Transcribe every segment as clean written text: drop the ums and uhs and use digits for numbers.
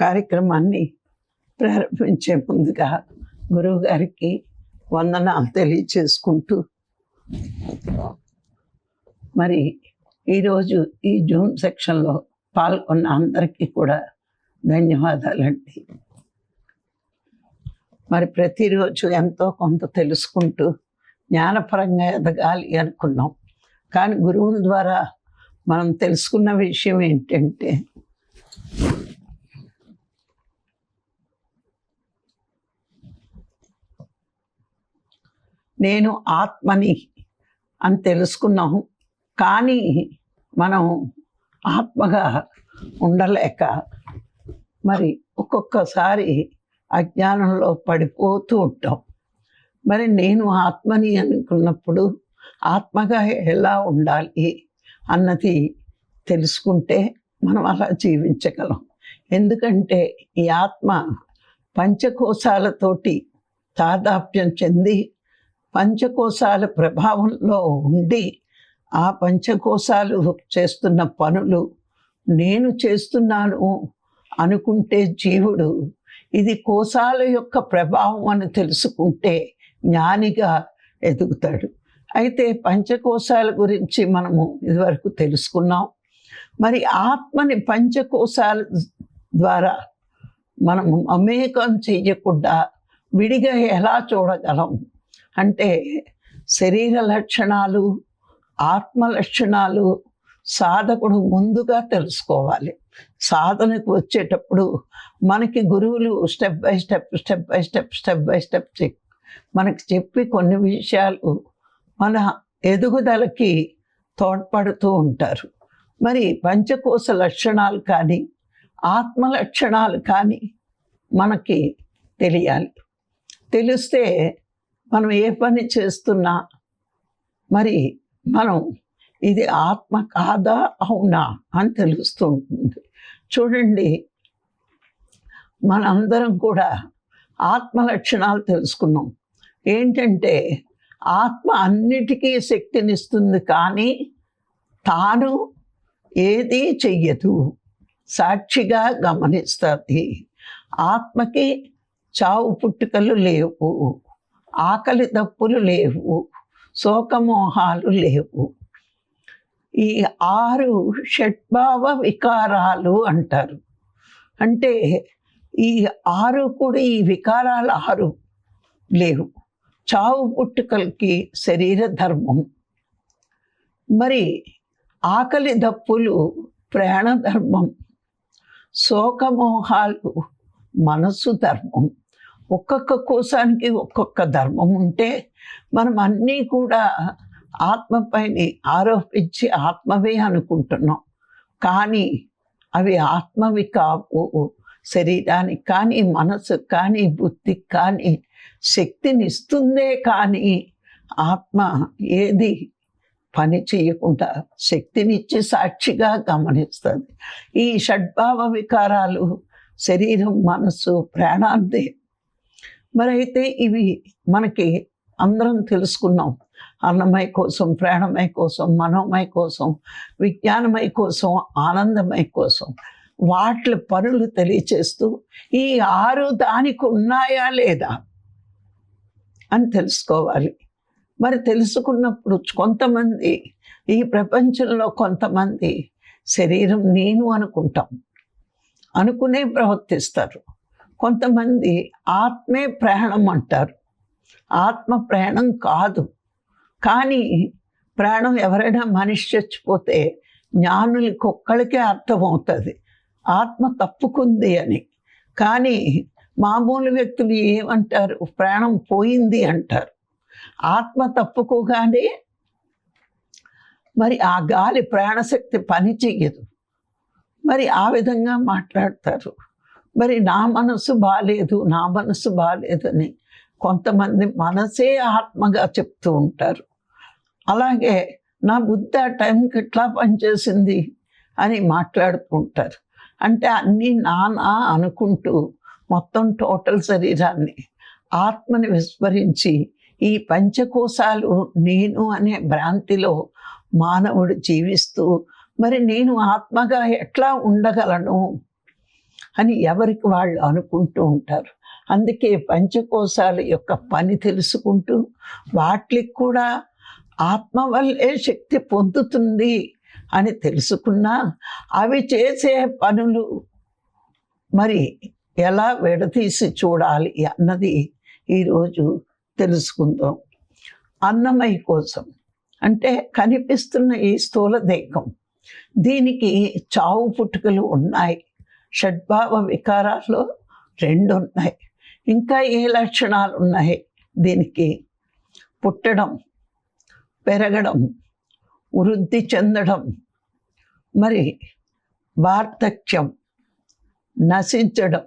కార్యక్రమాన్ని ప్రారంభించే ముందుగా గురువు గారికి వందనాలు తెలియచేసుకుంటూ, మరి ఈరోజు ఈ జూమ్ సెక్షన్లో పాల్గొన్న అందరికీ కూడా ధన్యవాదాలండి. మరి ప్రతిరోజు ఎంతో కొంత తెలుసుకుంటూ జ్ఞానపరంగా ఎదగాలి అనుకున్నాం. కానీ గురువుల ద్వారా మనం తెలుసుకున్న విషయం ఏంటంటే, నేను ఆత్మని అని తెలుసుకున్నాం. కానీ మనం ఆత్మగా ఉండలేక మరి ఒక్కొక్కసారి అజ్ఞానంలో పడిపోతూ ఉంటాం. మరి నేను ఆత్మని అనుకున్నప్పుడు ఆత్మగా ఎలా ఉండాలి అన్నది తెలుసుకుంటే మనం అలా జీవించగలం. ఎందుకంటే ఈ ఆత్మ పంచకోశాలతోటి తాదాప్యం చెంది పంచకోశాల ప్రభావంలో ఉండి ఆ పంచకోశాలు చేస్తున్న పనులు నేను చేస్తున్నాను అనుకుంటే జీవుడు ఇది కోశాల యొక్క ప్రభావం అని తెలుసుకుంటే జ్ఞానిగా ఎదుగుతాడు. అయితే పంచకోశాల గురించి మనము ఇదివరకు తెలుసుకున్నాం. మరి ఆత్మని పంచకోశాల ద్వారా మనము మమేకం చెయ్యకుండా విడిగా ఎలా చూడగలం అంటే, శరీర లక్షణాలు ఆత్మ లక్షణాలు సాధకుడు ముందుగా తెలుసుకోవాలి. సాధనకు వచ్చేటప్పుడు మనకి గురువులు స్టెప్ బై స్టెప్ మనకి చెప్పి కొన్ని విషయాలు మన ఎదుగుదలకి తోడ్పడుతూ ఉంటారు. మరి పంచకోశ లక్షణాలు కానీ ఆత్మ లక్షణాలు కానీ మనకి తెలియాలి. తెలిస్తే మనం ఏ పని చేస్తున్నా మరి మనం ఇది ఆత్మ కాదా అవునా అని తెలుస్తూ ఉంటుంది. చూడండి, మనందరం కూడా ఆత్మ లక్షణాలు తెలుసుకున్నాం. ఏంటంటే ఆత్మ అన్నిటికీ శక్తినిస్తుంది, కానీ తాను ఏదీ చెయ్యదు, సాక్షిగా గమనిస్తుంది. ఆత్మకి చావు పుట్టుకలు లేవు, ఆకలి దప్పులు లేవు, శోకమోహాలు లేవు. ఈ 6 షడ్భావ వికారాలు అంటారు. అంటే ఈ 6 కూడా, ఈ వికారాలు 6 లేవు. చావు పుట్టుకలకి శరీర ధర్మం, మరి ఆకలి దప్పులు ప్రాణ ధర్మం, శోకమోహాలు మనసు ధర్మం. ఒక్కొక్క కోశానికి ఒక్కొక్క ధర్మం ఉంటే మనం అన్నీ కూడా ఆత్మపైని ఆరోపించి ఆత్మవే అనుకుంటున్నాం. కానీ అవి ఆత్మవి కావు. శరీరానికి కానీ మనసుకు కానీ బుద్ధికి కానీ శక్తినిస్తుందే, కానీ ఆత్మ ఏది పని చేయకుండా శక్తినిచ్చి సాక్షిగా గమనిస్తుంది. ఈ షడ్భావ వికారాలు శరీరం మనసు ప్రాణాంతే. మరి అయితే ఇవి మనకి అందరం తెలుసుకున్నాం. అన్నమయ కోసం, ప్రాణమయ కోసం, మనోమయ కోసం, విజ్ఞానమయ కోసం, ఆనందమయ కోసం వాటి పనులు తెలియచేస్తూ ఈ 6 దానికి ఉన్నాయా లేదా అని తెలుసుకోవాలి. మరి తెలుసుకున్నప్పుడు కొంతమంది ఈ ప్రపంచంలో కొంతమంది శరీరం నేను అనుకుంటాం, అనుకునే ప్రవర్తిస్తారు. కొంతమంది ఆత్మే ప్రాణం అంటారు. ఆత్మ ప్రాణం కాదు. కానీ ప్రాణం ఎవరైనా మనిషి చచ్చిపోతే జ్ఞానులకి ఒక్కడికే అర్థమవుతుంది ఆత్మ తప్పుకుంది అని. కానీ మామూలు వ్యక్తులు ఏమంటారు, ప్రాణం పోయింది అంటారు. ఆత్మ తప్పుకోగానే మరి ఆ గాలి ప్రాణశక్తి పని చెయ్యదు. మరి ఆ విధంగా మాట్లాడతారు. మరి నా మనసు బాలేదు, నా మనసు బాలేదని కొంతమంది మనసే ఆత్మగా చెప్తూ ఉంటారు. అలాగే నా బుద్ధి ఆ టైంకి ఎట్లా పనిచేసింది అని మాట్లాడుతూ ఉంటారు. అంటే అన్నీ నానా అనుకుంటూ మొత్తం టోటల్ శరీరాన్ని ఆత్మని విస్మరించి ఈ పంచకోశాలు నేను అనే భ్రాంతిలో మానవుడు జీవిస్తూ మరి నేను ఆత్మగా ఎట్లా ఉండగలను అని ఎవరికి వాళ్ళు అనుకుంటూ ఉంటారు. అందుకే పంచకోశాల యొక్క పని తెలుసుకుంటూ వాటికి కూడా ఆత్మ వల్లే శక్తి పొందుతుంది అని తెలుసుకున్నా అవి చేసే పనులు మరి ఎలా విడదీసి చూడాలి అన్నది ఈరోజు తెలుసుకుందాం. అన్నమయ కోసం అంటే కనిపిస్తున్న ఈ స్థూల దేహం, దీనికి చావు పుట్టుకలు ఉన్నాయి. షడ్భావ వికారాల్లో 2 ఉన్నాయి. ఇంకా ఏ లక్షణాలు ఉన్నాయి దీనికి? పుట్టడం, పెరగడం, వృద్ధి చెందడం, మరి వార్ధక్యం, నశించడం,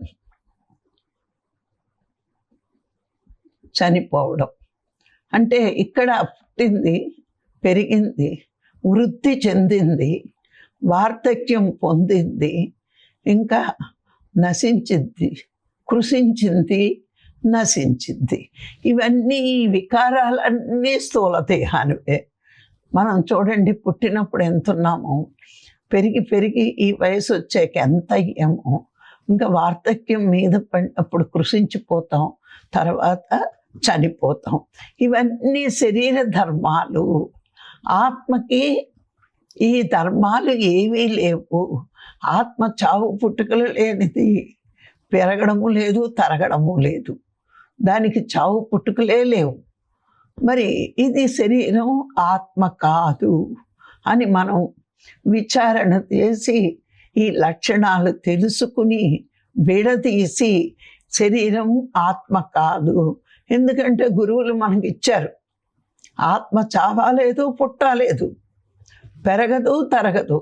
చనిపోవడం. అంటే ఇక్కడ పుట్టింది, పెరిగింది, వృద్ధి చెందింది, వార్ధక్యం పొందింది, ఇంకా నశించింది, కృషించింది, నశించింది. ఇవన్నీ వికారాలన్నీ స్థూల దేహానివే. మనం చూడండి, పుట్టినప్పుడు ఎంత ఉన్నామో, పెరిగి పెరిగి ఈ వయసు వచ్చాక ఎంత అయ్యామో, ఇంకా వార్ధక్యం మీద పడినప్పుడు కృషించిపోతాం, తర్వాత చనిపోతాం. ఇవన్నీ శరీర ధర్మాలు. ఆత్మకి ఈ ధర్మాలు ఏవీ లేవు. ఆత్మ చావు పుట్టుకలు లేనిది, పెరగడము లేదు, తరగడము లేదు. దానికి చావు పుట్టుకలే లేవు. మరి ఇది శరీరం, ఆత్మ కాదు అని మనం విచారణ చేసి ఈ లక్షణాలు తెలుసుకుని విడదీసి శరీరం ఆత్మ కాదు. ఎందుకంటే గురువులు మనకి ఇచ్చారు, ఆత్మ చావాలేదు, పుట్టాలేదు, పెరగదు, తరగదు,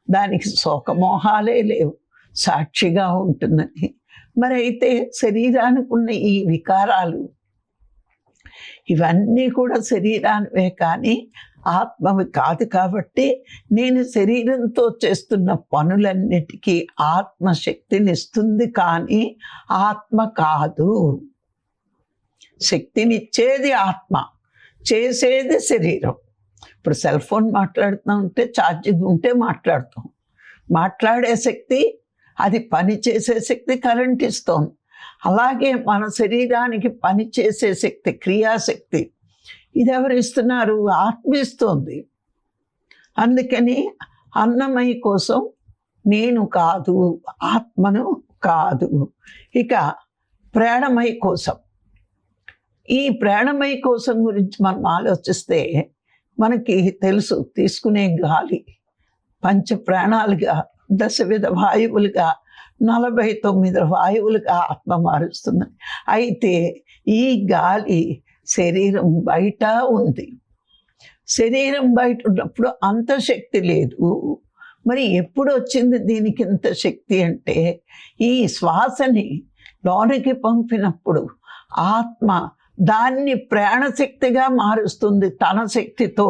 దానికి శోకమోహాలే లేవు, సాక్షిగా ఉంటుందని. మరి అయితే శరీరానికి ఉన్న ఈ వికారాలు ఇవన్నీ కూడా శరీరానివే కానీ ఆత్మవి కాదు. కాబట్టి నేను శరీరంతో చేస్తున్న పనులన్నిటికీ ఆత్మశక్తిని ఇస్తుంది, కానీ ఆత్మ కాదు. శక్తినిచ్చేది ఆత్మ, చేసేది శరీరం. ఇప్పుడు సెల్ ఫోన్ మాట్లాడుతూ ఉంటే ఛార్జింగ్ ఉంటే మాట్లాడుతాం. మాట్లాడే శక్తి, అది పని చేసే శక్తి కరెంట్ ఇస్తోంది. అలాగే మన శరీరానికి పని చేసే శక్తి, క్రియాశక్తి, ఇది ఎవరు ఇస్తున్నారు? ఆత్మ ఇస్తోంది. అందుకని అన్నమయ కోసం నేను కాదు, ఆత్మను కాదు. ఇక ప్రాణమయ కోసం, ఈ ప్రాణమయ కోసం గురించి మనం ఆలోచిస్తే మనకి తెలుసు, తీసుకునే గాలి పంచ ప్రాణాలుగా, 10 వాయువులుగా, 49 వాయువులుగా ఆత్మ మారుస్తుంది. అయితే ఈ గాలి శరీరం బయట ఉంది. శరీరం బయట ఉన్నప్పుడు అంత శక్తి లేదు. మరి ఎప్పుడు వచ్చింది దీనికి ఇంత శక్తి అంటే, ఈ శ్వాసని లోనికి పంపినప్పుడు ఆత్మ దాన్ని ప్రాణశక్తిగా మారుస్తుంది తన శక్తితో.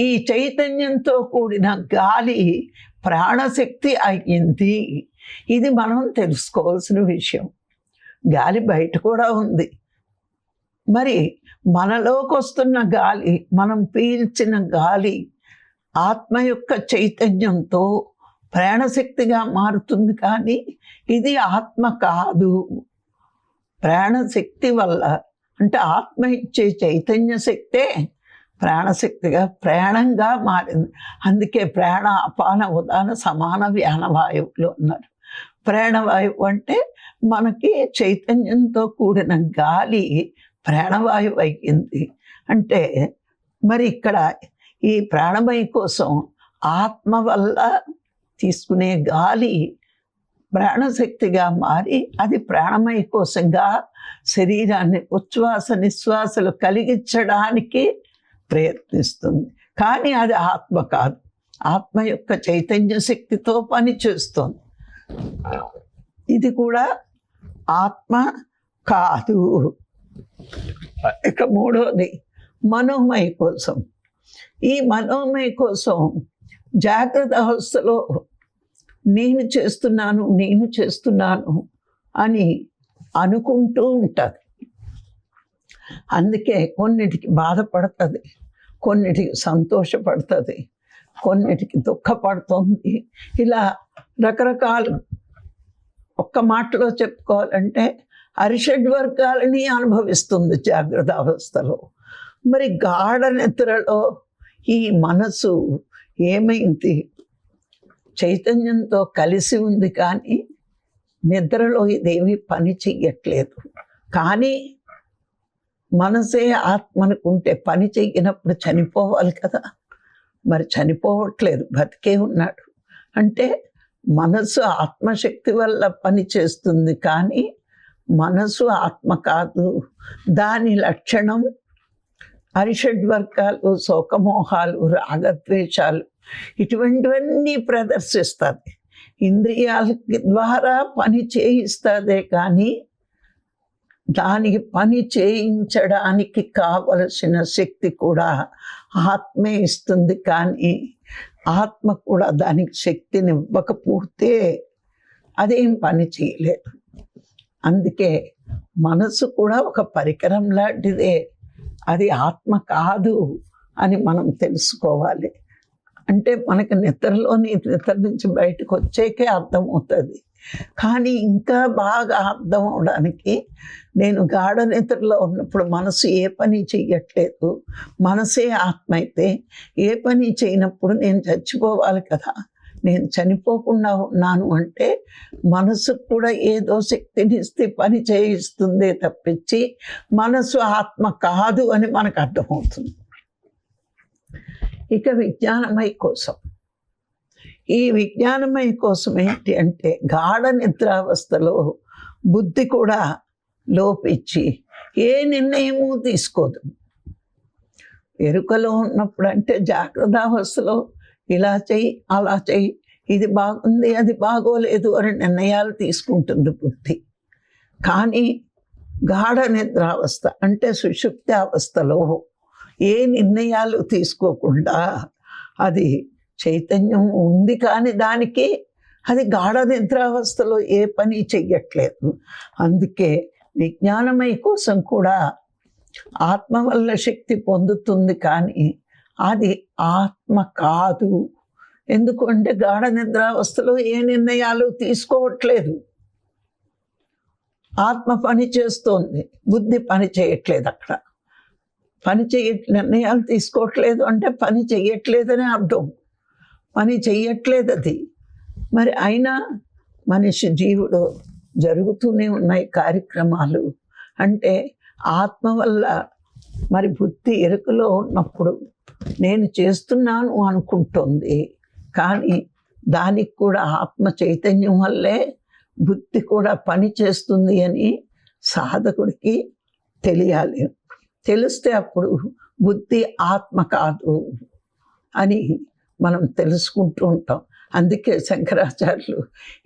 ఈ చైతన్యంతో కూడిన గాలి ప్రాణశక్తి అయ్యింది. ఇది మనం తెలుసుకోవాల్సిన విషయం. గాలి బయట కూడా ఉంది. మరి మనలోకి వస్తున్న గాలి, మనం పీల్చిన గాలి ఆత్మ యొక్క చైతన్యంతో ప్రాణశక్తిగా మారుతుంది, కానీ ఇది ఆత్మ కాదు. ప్రాణశక్తి వల్ల, అంటే ఆత్మ ఇచ్చే చైతన్య శక్తే ప్రాణశక్తిగా, ప్రాణంగా మారింది. అందుకే ప్రాణ, అపాన, ఉదాన, సమాన వ్యానవాయువులు అన్నారు. ప్రాణవాయువు అంటే మనకి చైతన్యంతో కూడిన గాలి ప్రాణవాయువు అయ్యింది. అంటే మరి ఇక్కడ ఈ ప్రాణమయ కోసం ఆత్మ వల్ల తీసుకునే గాలి ప్రాణశక్తిగా మారి అది ప్రాణమయ కోసంగా శరీరాన్ని ఉచ్ఛ్వాస నిశ్వాసలు కలిగించడానికి ప్రయత్నిస్తుంది. కానీ అది ఆత్మ కాదు. ఆత్మ యొక్క చైతన్య శక్తితో పనిచేస్తుంది. ఇది కూడా ఆత్మ కాదు. ఇక మూడోది మనోమయ కోసం. ఈ మనోమయ కోసం జాగ్రత్త అవస్థలో నేను చేస్తున్నాను, నేను చేస్తున్నాను అని అనుకుంటూ ఉంటుంది. అందుకే కొన్నిటికి బాధపడుతుంది, కొన్నిటికి సంతోషపడుతుంది, కొన్నిటికి దుఃఖపడుతుంది. ఇలా రకరకాలు ఒక్క మాటలో చెప్పుకోవాలంటే అరిషడ్ వర్గాలని అనుభవిస్తుంది జాగ్రత్త అవస్థలో. మరి గాఢ నిద్రలో ఈ మనసు ఏమైంది? చైతన్యంతో కలిసి ఉంది, కానీ నిద్రలో ఇదేమీ పని చెయ్యట్లేదు. కానీ మనసే ఆత్మనుకుంటే పని చెయ్యినప్పుడు చనిపోవాలి కదా, మరి చనిపోవట్లేదు, బతికే ఉన్నాడు. అంటే మనసు ఆత్మశక్తి వల్ల పని చేస్తుంది, కానీ మనసు ఆత్మ కాదు. దాని లక్షణం అరిషడ్ వర్గాలు, శోకమోహాలు, రాగద్వేషాలు, ఇటువంటివన్నీ ప్రదర్శిస్తుంది. ఇంద్రియాల ద్వారా పని చేయిస్తుందే కానీ దానికి పని చేయించడానికి కావలసిన శక్తి కూడా ఆత్మే ఇస్తుంది. కానీ ఆత్మ కూడా దానికి శక్తిని ఇవ్వకపోతే అదేం పని చేయలేదు. అందుకే మనసు కూడా ఒక పరికరం లాంటిదే, అది ఆత్మ కాదు అని మనం తెలుసుకోవాలి. అంటే మనకి నిద్ర నుంచి బయటకు వచ్చేకే అర్థమవుతుంది. కానీ ఇంకా బాగా అర్థం అవడానికి, నేను గాఢ నిద్రలో ఉన్నప్పుడు మనసు ఏ పని చెయ్యట్లేదు, మనసే ఆత్మ అయితే ఏ పని చేయనప్పుడు నేను చచ్చిపోవాలి కదా, నేను చనిపోకుండా ఉన్నాను అంటే మనసుకు కూడా ఏదో శక్తిని ఇస్తే పని చేయిస్తుందే తప్పించి మనసు ఆత్మ కాదు అని మనకు అర్థమవుతుంది. ఇక విజ్ఞానమయ కోసం, ఈ విజ్ఞానమయ కోసం ఏంటి అంటే గాఢ నిద్రావస్థలో బుద్ధి కూడా లోపించి ఏ నిర్ణయము తీసుకోదు. ఎరుకలో ఉన్నప్పుడు అంటే జాగ్రత్త అవస్థలో ఇలా చెయ్యి, అలా చెయ్యి, ఇది బాగుంది, అది బాగోలేదు అని నిర్ణయాలు తీసుకుంటుంది బుద్ధి. కానీ గాఢ నిద్రావస్థ అంటే సుషుప్తి అవస్థలో ఏ నిర్ణయాలు తీసుకోకుండా అది చైతన్యం ఉంది, కానీ దానికి అది గాఢ నిద్రావస్థలో ఏ పని చెయ్యట్లేదు. అందుకే విజ్ఞానమయ కోసం కూడా ఆత్మ వల్ల శక్తి పొందుతుంది, కానీ అది ఆత్మ కాదు. ఎందుకంటే గాఢ నిద్రావస్థలో ఏ నిర్ణయాలు తీసుకోవట్లేదు, ఆత్మ పని చేస్తోంది, బుద్ధి పని చేయట్లేదు. అక్కడ పని నిర్ణయాలు తీసుకోవట్లేదు అంటే పని చెయ్యట్లేదని అర్థం, పని చెయ్యట్లేదు అది. మరి అయినా మనిషి జీవుడు జరుగుతూనే ఉన్నాయి కార్యక్రమాలు. అంటే ఆత్మ వల్ల మరి బుద్ధి ఎరుకలో ఉన్నప్పుడు నేను చేస్తున్నాను అనుకుంటుంది, కానీ దానికి కూడా ఆత్మ చైతన్యం వల్లే బుద్ధి కూడా పని చేస్తుంది అని సాధకుడికి తెలియాలి. తెలిస్తే అప్పుడు బుద్ధి ఆత్మ కాదు అని మనం తెలుసుకుంటూ ఉంటాం. అందుకే శంకరాచార్యులు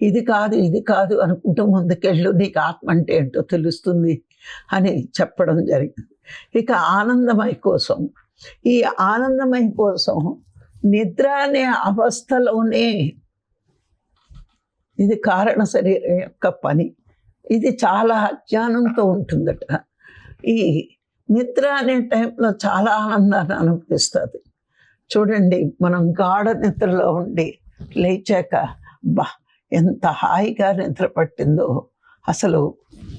ఇది కాదు ఇది కాదు అనుకుంటూ ముందుకెళ్ళు, నీకు ఆత్మ అంటే ఏంటో తెలుస్తుంది అని చెప్పడం జరిగింది. ఇక ఆనందమయ కోసం, ఈ ఆనందమయ కోసం నిద్ర అనే అవస్థలోనే ఇది కారణ శరీరం యొక్క పని. ఇది చాలా అజ్ఞానంతో ఉంటుందట. ఈ నిద్ర అనే టైంలో చాలా ఆనందాన్ని అనుభవిస్తుంది. చూడండి, మనం గాఢ నిద్రలో ఉండి లేచాక బా ఎంత హాయిగా నిద్ర పట్టిందో, అసలు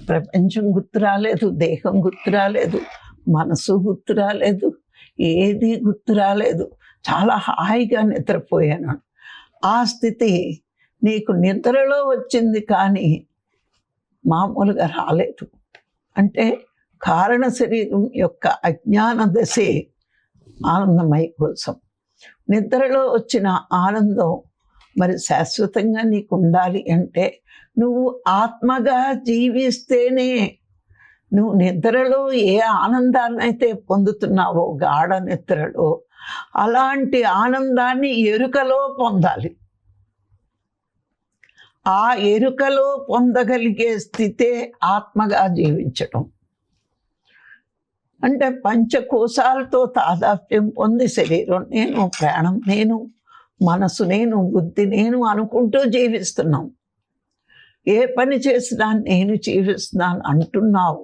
ప్రపంచం గుర్తు రాలేదు, దేహం గుర్తు రాలేదు, మనసు గుర్తు రాలేదు, ఏది గుర్తు రాలేదు, చాలా హాయిగా నిద్రపోయాను. ఆ స్థితి నీకు నిద్రలో వచ్చింది, కానీ మామూలుగా రాలేదు. అంటే కారణ శరీరం యొక్క అజ్ఞాన దశే ఆనందమయ కోసం. నిద్రలో వచ్చిన ఆనందం మరి శాశ్వతంగా నీకు ఉండాలి అంటే నువ్వు ఆత్మగా జీవిస్తేనే. నువ్వు నిద్రలో ఏ ఆనందాన్ని అయితే పొందుతున్నావో గాఢ నిద్రలో, అలాంటి ఆనందాన్ని ఎరుకలో పొందాలి. ఆ ఎరుకలో పొందగలిగే స్థితే ఆత్మగా జీవించడం. అంటే పంచకోశాలతో తాదాప్యం పొంది శరీరం నేను, ప్రాణం నేను, మనసు నేను, బుద్ధి నేను అనుకుంటూ జీవిస్తున్నాం. ఏ పని చేసినా నేను జీవిస్తున్నాను అంటున్నావు.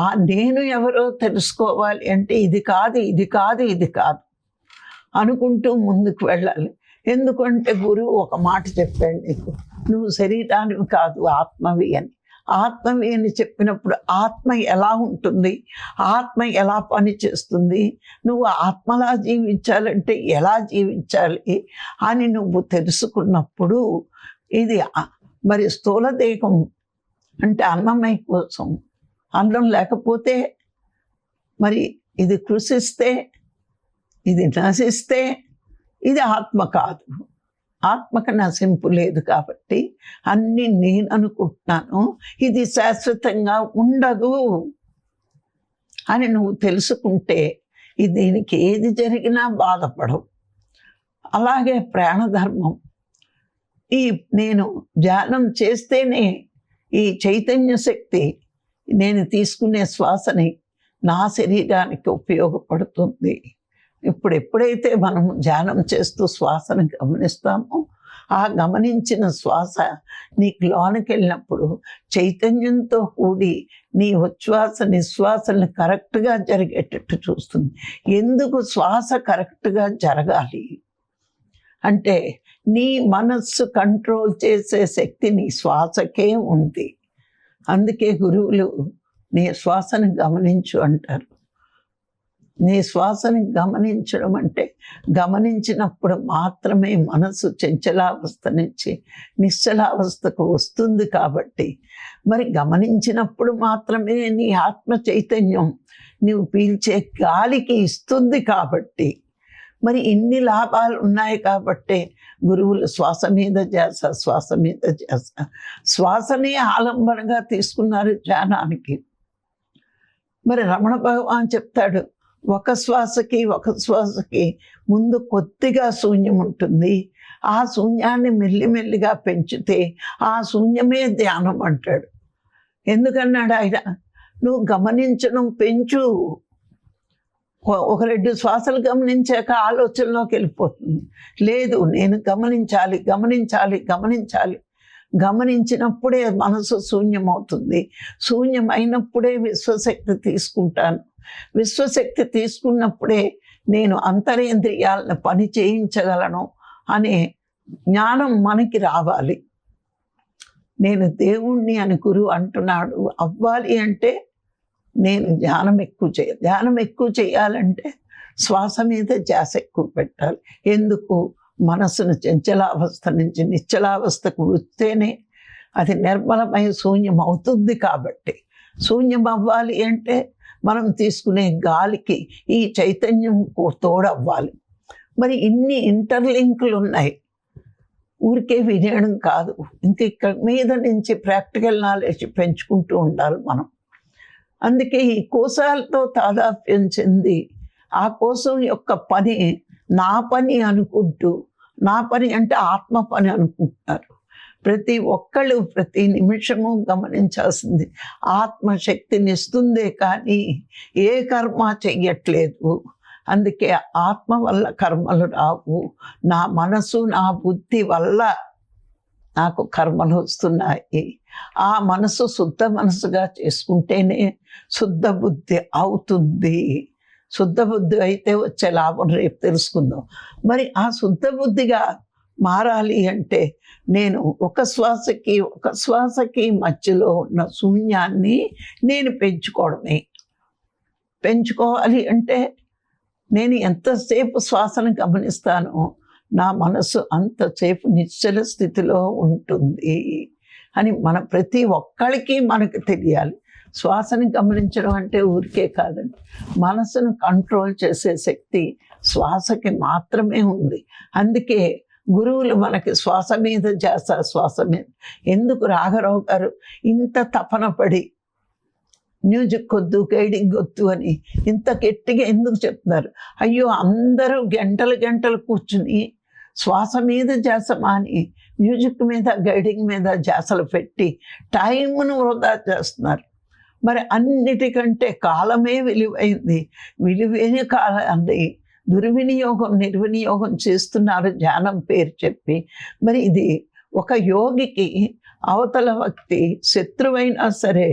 ఆ నేను ఎవరో తెలుసుకోవాలి అంటే ఇది కాదు ఇది కాదు ఇది కాదు అనుకుంటూ ముందుకు వెళ్ళాలి. ఎందుకంటే గురువు ఒక మాట చెప్పాడు నీకు, నువ్వు శరీరానివి కాదు, ఆత్మవి అని. ఆత్మవి అని చెప్పినప్పుడు ఆత్మ ఎలా ఉంటుంది, ఆత్మ ఎలా పని చేస్తుంది, నువ్వు ఆత్మలా జీవించాలంటే ఎలా జీవించాలి అని నువ్వు తెలుసుకున్నప్పుడు ఇది మరి స్థూల దేహం అంటే అన్నమయ కోసం. అన్నం లేకపోతే మరి ఇది కృషిస్తే, ఇది నశిస్తే ఇది ఆత్మ కాదు. ఆత్మకు నశింపు లేదు కాబట్టి అన్నీ నేను అనుకుంటున్నాను, ఇది శాశ్వతంగా ఉండదు అని నువ్వు తెలుసుకుంటే దీనికి ఏది జరిగినా బాధపడవు. అలాగే ప్రాణధర్మం, ఈ నేను ధ్యానం చేస్తేనే ఈ చైతన్య శక్తి నేను తీసుకునే శ్వాసని నా శరీరానికి ఉపయోగపడుతుంది. ఇప్పుడు ఎప్పుడైతే మనం ధ్యానం చేస్తూ శ్వాసను గమనిస్తామో ఆ గమనించిన శ్వాస నీకు లోనికి వెళ్ళినప్పుడు చైతన్యంతో కూడి నీ ఉచ్ఛ్వాస నిశ్వాసల్ని కరెక్ట్గా జరిగేటట్టు చూస్తుంది. ఎందుకు శ్వాస కరెక్ట్గా జరగాలి అంటే నీ మనస్సు కంట్రోల్ చేసే శక్తి నీ శ్వాసకే ఉంది. అందుకే గురువులు నీ శ్వాసను గమనించు అంటారు. నీ శ్వాసని గమనించడం అంటే గమనించినప్పుడు మాత్రమే మనసు చంచలావస్థ నుంచి నిశ్చలావస్థకు వస్తుంది. కాబట్టి మరి గమనించినప్పుడు మాత్రమే నీ ఆత్మ చైతన్యం నీవు పీల్చే గాలికి ఇస్తుంది. కాబట్టి మరి ఇన్ని లాభాలు ఉన్నాయి. కాబట్టి గురువులు శ్వాస మీద ధ్యాస, శ్వాస మీద ధ్యాస, శ్వాసని ఆలంబనగా తీసుకున్నారు ధ్యానానికి. మరి రమణ భగవాన్ చెప్తాడు, ఒక శ్వాసకి ముందు కొద్దిగా శూన్యం ఉంటుంది, ఆ శూన్యాన్ని మెల్లిమెల్లిగా పెంచితే ఆ శూన్యమే ధ్యానం అంటాడు. ఎందుకన్నాడు ఆయన? నువ్వు గమనించడం పెంచు. ఒక 2 శ్వాసలు గమనించాక ఆలోచనలోకి వెళ్ళిపోతుంది. లేదు, నేను గమనించాలి, గమనించినప్పుడే మనసు శూన్యమవుతుంది. శూన్యమైనప్పుడే విశ్వశక్తి తీసుకుంటాను. విశ్వశక్తి తీసుకున్నప్పుడే నేను అంతరేంద్రియాలను పని చేయించగలను అనే జ్ఞానం మనకి రావాలి. నేను దేవుణ్ణి అని గురువు అంటున్నాడు. అవ్వాలి అంటే నేను ధ్యానం ఎక్కువ చేయాలంటే శ్వాస మీద ధ్యాస ఎక్కువ పెట్టాలి. ఎందుకు? మనసును చంచలావస్థ నుంచి నిశ్చలావస్థకు వస్తేనే అది నిర్మలమై శూన్యం అవుతుంది. కాబట్టి శూన్యం అవ్వాలి అంటే మనం తీసుకునే గాలికి ఈ చైతన్యం తోడవ్వాలి. మరి ఇన్ని ఇంటర్లింకులు ఉన్నాయి, ఊరికే వినడం కాదు. ఇంక ఇక్కడ మీద నుంచి ప్రాక్టికల్ నాలెడ్జ్ పెంచుకుంటూ ఉండాలి మనం. అందుకే ఈ కోశాలతో తాదాప్యం చెంది ఆ కోశం యొక్క పని నా పని అనుకుంటూ, నా పని అంటే ఆత్మ పని అనుకుంటున్నారు. ప్రతి ఒక్కళ్ళు ప్రతి నిమిషము గమనించాల్సింది ఆత్మశక్తిని ఇస్తుందే కానీ ఏ కర్మ చెయ్యట్లేదు. అందుకే ఆత్మ వల్ల కర్మలు రావు, నా మనసు నా బుద్ధి వల్ల నాకు కర్మలు వస్తున్నాయి. ఆ మనసు శుద్ధ మనసుగా చేసుకుంటేనే శుద్ధ బుద్ధి అవుతుంది. శుద్ధ బుద్ధి అయితే వచ్చే లాభం రేపు తెలుసుకుందాం. మరి ఆ శుద్ధ బుద్ధిగా మారాలి అంటే నేను ఒక శ్వాసకి మధ్యలో ఉన్న శూన్యాన్ని నేను పెంచుకోవాలి అంటే నేను ఎంతసేపు శ్వాసను గమనిస్తానో నా మనసు అంతసేపు నిశ్చల స్థితిలో ఉంటుంది అని ప్రతి ఒక్కరికి మనకు తెలియాలి. శ్వాసని గమనించడం అంటే ఊరికే కాదండి, మనసును కంట్రోల్ చేసే శక్తి శ్వాసకి మాత్రమే ఉంది. అందుకే గురువులు మనకి శ్వాస మీద చేస్తారు. శ్వాస మీద ఎందుకు రాఘరావు గారు ఇంత తపన పడి మ్యూజిక్ వద్దు, గైడింగ్ వద్దు అని ఇంత గట్టిగా ఎందుకు చెప్తున్నారు? అయ్యో, అందరూ గంటలు కూర్చుని శ్వాస మీద ధ్యాస మాని మ్యూజిక్ మీద గైడింగ్ మీద ధ్యాసలు పెట్టి టైంను వృధా చేస్తున్నారు. మరి అన్నిటికంటే కాలమే విలువైంది. విలువైన కాలాన్ని నిర్వినియోగం చేస్తున్నారు ధ్యానం పేరు చెప్పి. మరి ఇది ఒక యోగికి అవతల వ్యక్తి శత్రువైనా సరే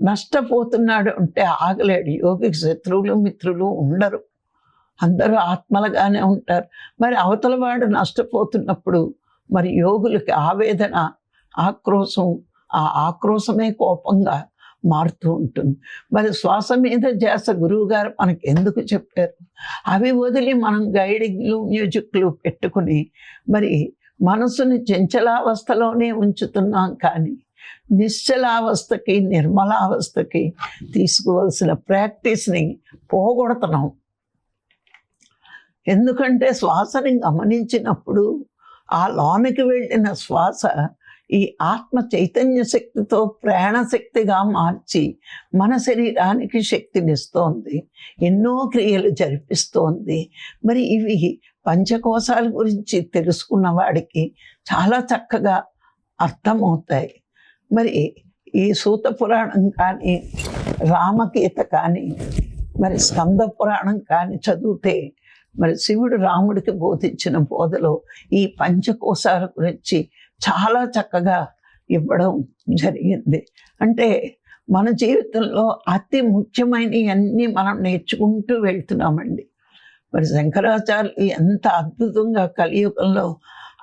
నష్టపోతున్నాడు అంటే ఆగలేడు. యోగికి శత్రువులు మిత్రులు ఉండరు, అందరూ ఆత్మలుగానే ఉంటారు. మరి అవతల వాడు నష్టపోతున్నప్పుడు మరి యోగులకి ఆవేదన, ఆక్రోశం, ఆ ఆక్రోశమే కోపంగా మారుతూ ఉంటుంది. మరి శ్వాస మీద ధ్యాస గురువు గారు మనకి ఎందుకు చెప్పారు? అవి వదిలి మనం గైడింగ్లు, మ్యూజిక్లు పెట్టుకుని మరి మనసుని చంచలావస్థలోనే ఉంచుతున్నాం, కానీ నిశ్చలావస్థకి, నిర్మలావస్థకి తీసుకోవాల్సిన ప్రాక్టీస్ని పోగొడుతున్నాం. ఎందుకంటే శ్వాసని గమనించినప్పుడు ఆ లోనికి వెళ్ళిన శ్వాస ఈ ఆత్మ చైతన్య శక్తితో ప్రాణశక్తిగా మార్చి మన శరీరానికి శక్తినిస్తోంది, ఎన్నో క్రియలు జరిపిస్తోంది. మరి ఇవి పంచకోశాల గురించి తెలుసుకున్న వాడికి చాలా చక్కగా అర్థమవుతాయి. మరి ఈ సూత పురాణం కానీ, రామగీత కానీ, మరి స్కంద పురాణం కానీ చదివితే మరి శివుడు రాముడికి బోధించిన బోధలో ఈ పంచకోశాల గురించి చాలా చక్కగా ఇవ్వడం జరిగింది. అంటే మన జీవితంలో అతి ముఖ్యమైనవన్నీ మనం నేర్చుకుంటూ వెళ్తున్నామండి. మరి శంకరాచార్యులు ఎంత అద్భుతంగా కలియుగంలో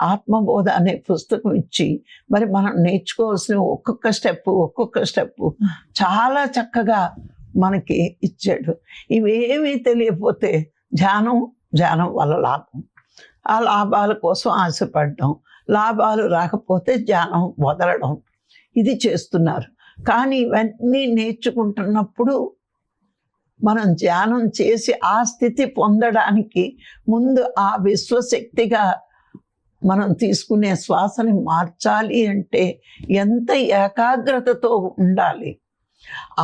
ఆత్మబోధ అనే పుస్తకం ఇచ్చి మరి మనం నేర్చుకోవాల్సిన ఒక్కొక్క స్టెప్పు చాలా చక్కగా మనకి ఇచ్చాడు. ఇవేమీ తెలియకపోతే ధ్యానం వల్ల లాభం, ఆ లాభాల కోసం ఆశపడడం, లాభాలు రాకపోతే ధ్యానం వదలడం, ఇది చేస్తున్నారు. కానీ ఇవన్నీ నేర్చుకుంటున్నప్పుడు మనం ధ్యానం చేసి ఆ స్థితి పొందడానికి ముందు ఆ విశ్వశక్తిగా మనం తీసుకునే శ్వాసని మార్చాలి అంటే ఎంత ఏకాగ్రతతో ఉండాలి.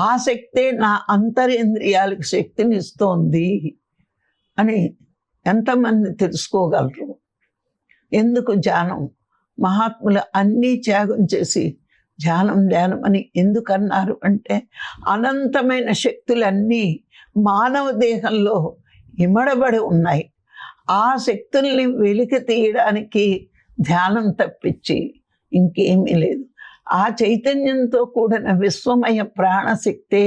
ఆ శక్తే నా అంతరేంద్రియాలకు శక్తిని ఇస్తోంది అని ఎంతమంది తెలుసుకోగలరు? ఎందుకు ధ్యానం? మహాత్ములు అన్నీ త్యాగం చేసి ధ్యానం అని ఎందుకన్నారు అంటే, అనంతమైన శక్తులన్నీ మానవ దేహంలో ఇమడబడి ఉన్నాయి. ఆ శక్తుల్ని వెలికి తీయడానికి ధ్యానం తప్పించి ఇంకేమీ లేదు. ఆ చైతన్యంతో కూడిన విశ్వమయ ప్రాణశక్తే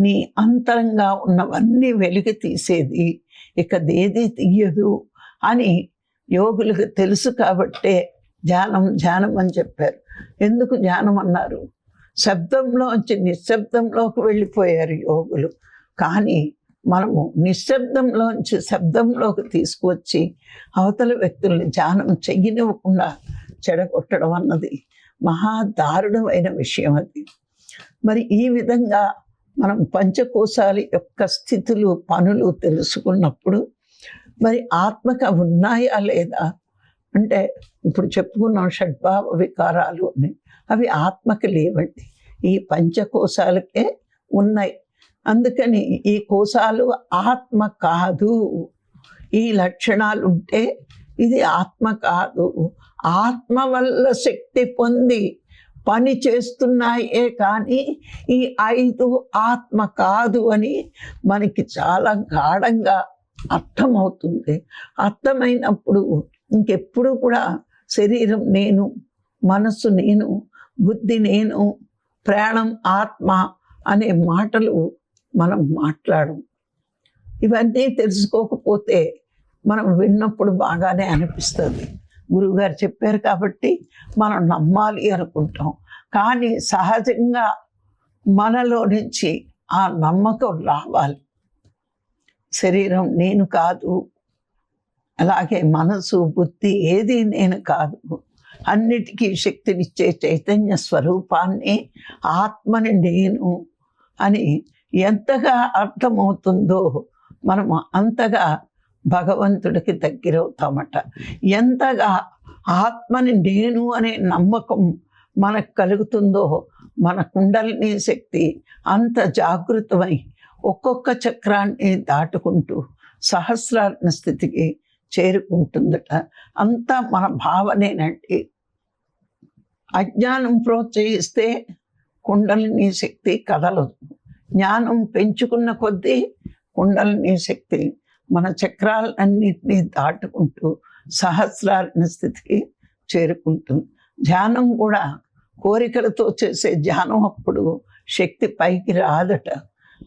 నీ అంతరంగా ఉన్నవన్నీ వెలికి తీసేది, ఇక దేది తీయదు అని యోగులకు తెలుసు కాబట్టే ధ్యానం అని చెప్పారు. ఎందుకు ధ్యానం అన్నారు? శబ్దంలోంచి నిశ్శబ్దంలోకి వెళ్ళిపోయారు యోగులు. కానీ మనము నిశ్శబ్దంలోంచి శబ్దంలోకి తీసుకువచ్చి అవతల వ్యక్తుల్ని ధ్యానం చెయ్యనివ్వకుండా చెడగొట్టడం అన్నది మహా దారుణమైన విషయం అది. మరి ఈ విధంగా మనం పంచకోశాల యొక్క స్థితులు, పనులు తెలుసుకున్నప్పుడు మరి ఆత్మక ఉన్నాయా లేదా అంటే, ఇప్పుడు చెప్పుకున్నాం షడ్భావ వికారాలు అని, అవి ఆత్మకి లేవండి, ఈ పంచకోశాలకే ఉన్నాయి. అందుకని ఈ కోశాలు ఆత్మ కాదు. ఈ లక్షణాలు ఉంటే ఇది ఆత్మ కాదు. ఆత్మ వల్ల శక్తి పొంది పని చేస్తున్నాయే కానీ ఈ 5 ఆత్మ కాదు అని మనకి చాలా గాఢంగా అర్థమవుతుంది. అర్థమైనప్పుడు ఇంకెప్పుడు కూడా శరీరం నేను, మనస్సు నేను, బుద్ధి నేను, ప్రాణం ఆత్మ అనే మాటలు మనం మాట్లాడం. ఇవన్నీ తెలుసుకోకపోతే మనం విన్నప్పుడు బాగానే అనిపిస్తుంది, గురువుగారు చెప్పారు కాబట్టి మనం నమ్మాలి అనుకుంటాం. కానీ సహజంగా మనలో నుంచి ఆ నమ్మకం రావాలి. శరీరం నేను కాదు, అలాగే మనసు, బుద్ధి ఏది నేను కాదు, అన్నిటికీ శక్తినిచ్చే చైతన్య స్వరూపాన్ని ఆత్మని నేను అని ఎంతగా అర్థమవుతుందో మనము అంతగా భగవంతుడికి దగ్గరవుతామట. ఎంతగా ఆత్మని నేను అనే నమ్మకం మనకు కలుగుతుందో మన కుండలిని శక్తి అంత జాగృతమై ఒక్కొక్క చక్రాన్ని దాటుకుంటూ సహస్రాల స్థితికి చేరుకుంటుందట. అంతా మన భావనేనండి. అజ్ఞానం ప్రోత్సహిస్తే కుండలిని శక్తి కదలదు. జ్ఞానం పెంచుకున్న కొద్దీ కుండలిని శక్తి మన చక్రాలన్నింటినీ దాటుకుంటూ సహస్రాల స్థితికి చేరుకుంటుంది. ధ్యానం కూడా కోరికలతో చేసే ధ్యానం అప్పుడు శక్తి పైకి రాదట.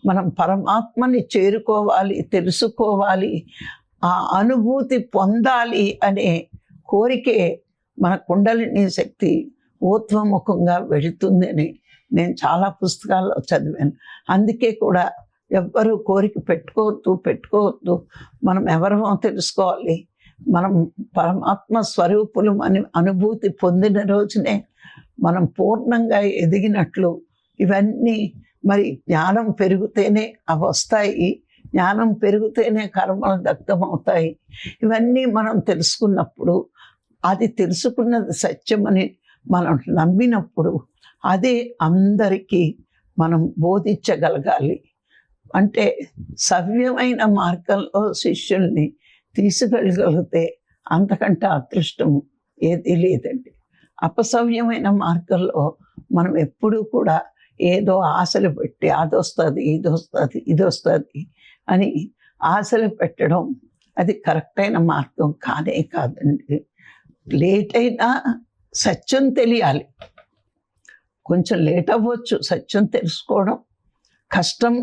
మనం పరమాత్మని చేరుకోవాలి, తెలుసుకోవాలి, ఆ అనుభూతి పొందాలి అనే కోరికే మన కుండలిని శక్తి ఊర్ధ్వముఖంగా వెళుతుందని నేను చాలా పుస్తకాల్లో చదివాను. అందుకే కూడా ఎవ్వరూ కోరిక పెట్టుకోవద్దు. మనం ఎవరమో తెలుసుకోవాలి. మనం పరమాత్మ స్వరూపులం అని అనుభూతి పొందిన రోజునే మనం పూర్ణంగా ఎదిగినట్లు. ఇవన్నీ మరి జ్ఞానం పెరిగితేనే అవి వస్తాయి. జ్ఞానం పెరిగితేనే కర్మలు దగ్ధమవుతాయి. ఇవన్నీ మనం తెలుసుకున్నప్పుడు, అది తెలుసుకున్నది సత్యమని మనం నమ్మినప్పుడు అదే అందరికీ మనం బోధించగలగాలి. అంటే సవ్యమైన మార్గంలో శిష్యుల్ని తీసుకెళ్ళగలిగితే అంతకంటే అదృష్టం ఏదీ లేదండి. అపసవ్యమైన మార్గంలో మనం ఎప్పుడూ కూడా ఏదో ఆశలు పెట్టి అదొస్తుంది, ఇదొస్తుంది అని ఆశలు పెట్టడం అది కరెక్ట్ అయిన మార్గం కానే కాదండి. లేట్ అయినా సత్యం తెలియాలి. కొంచెం లేట్ అవ్వచ్చు, సత్యం తెలుసుకోవడం కష్టం,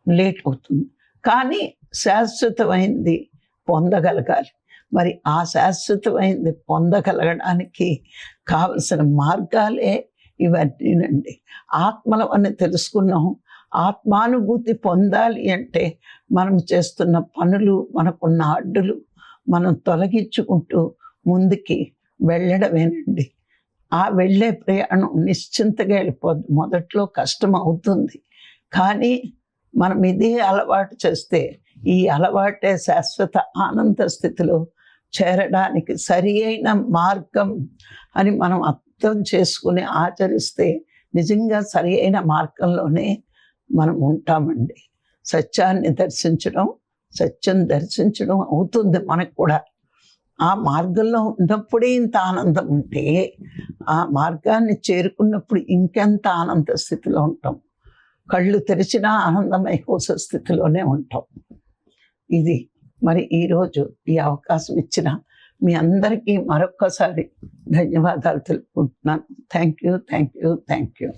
లేట్ అవుతుంది. కానీ శాశ్వతమైంది పొందగలగాలి. మరి ఆ శాశ్వతమైంది పొందగలగడానికి కావలసిన మార్గాలే ఇవన్నీనండి. ఆత్మలం అని తెలుసుకున్నాం. ఆత్మానుభూతి పొందాలి అంటే మనం చేస్తున్న పనులు, మనకున్న అడ్డులు మనం తొలగించుకుంటూ ముందుకి వెళ్ళడమేనండి. ఆ వెళ్ళే ప్రయాణం నిశ్చింతగా వెళ్ళిపోద్ది. మొదట్లో కష్టం అవుతుంది, కానీ మనం ఇదే అలవాటు చేస్తే ఈ అలవాటే శాశ్వత ఆనంద స్థితిలో చేరడానికి సరి అయిన మార్గం అని మనం అర్థం చేసుకుని ఆచరిస్తే నిజంగా సరి అయిన మార్గంలోనే మనం ఉంటామండి. సత్యాన్ని దర్శించడం, సత్యం దర్శించడం అవుతుంది మనకు కూడా. ఆ మార్గంలో ఉన్నప్పుడే ఇంత ఆనందం ఉంటే ఆ మార్గాన్ని చేరుకున్నప్పుడు ఇంకెంత ఆనంద స్థితిలో ఉంటాం. కళ్ళు తెరిచినా ఆనందమయ కోస స్థితిలోనే ఉంటాం. ఇది మరి ఈరోజు ఈ అవకాశం ఇచ్చిన మీ అందరికీ మరొక్కసారి ధన్యవాదాలు తెలుపుకుంటున్నాను. Thank you.